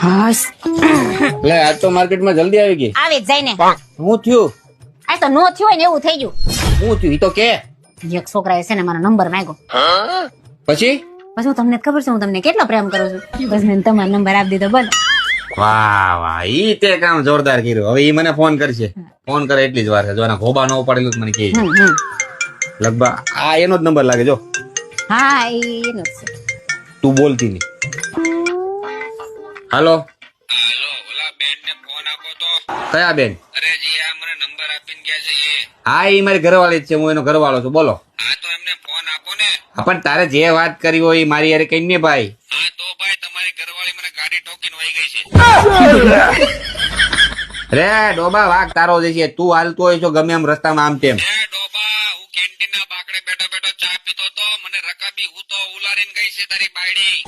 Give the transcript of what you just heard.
હાસ એટલે આજ તો માર્કેટમાં જલ્દી આવી ગઈ. આવે જ જાય ને. હું થયું આ તો નો થયો ને એવું થઈ ગયું. હું થયું ઈ તો કે એક છોકરાએ છે ને મારો નંબર માંગ્યો. પછી પછી હું તમને ખબર છે હું તમને કેટલો પ્રેમ કરું છું. બસ મેં તમારો નંબર આપી દીધો બોલો. વાહ વાહ ઈ તે કામ જોરદાર કર્યું. હવે ઈ મને ફોન કરશે. ફોન કરે એટલી જ વાર છે. જો આના ખોબા ન ઉપાડેલું તો મને કહે છે. લગભગ આ એનો જ નંબર લાગે જો. હા એનો જ છે. તું બોલતી નહીં. હાલો હાલો ઓલા બેન ને ફોન આપો તો. કયા બેન? અરે જી આ મને નંબર આપીને ગયા છે એ. હા ઈ મારી ઘરવાળી જ છે. હું એનો ઘરવાળો છું. બોલો. હા તો એમને ફોન આપો ને. હા, પણ તારે જે વાત કરી હોય ઈ મારી યાર કઈ ને ભાઈ. હા તો ભાઈ તમારી ઘરવાળી મને ગાડી ઠોકીને વહી ગઈ છે. રે ડોબા વાઘ તારો જે છે તું હાલતો હોય છો ગમે એમ રસ્તામાં આમ તેમ. એ ડોબા હું કેન્ટીન ના બાકડે બેઠો બેઠો ચા પીતો તો મને રકાબી હું તો ઉલારીને ગઈ છે તારી બાયડી.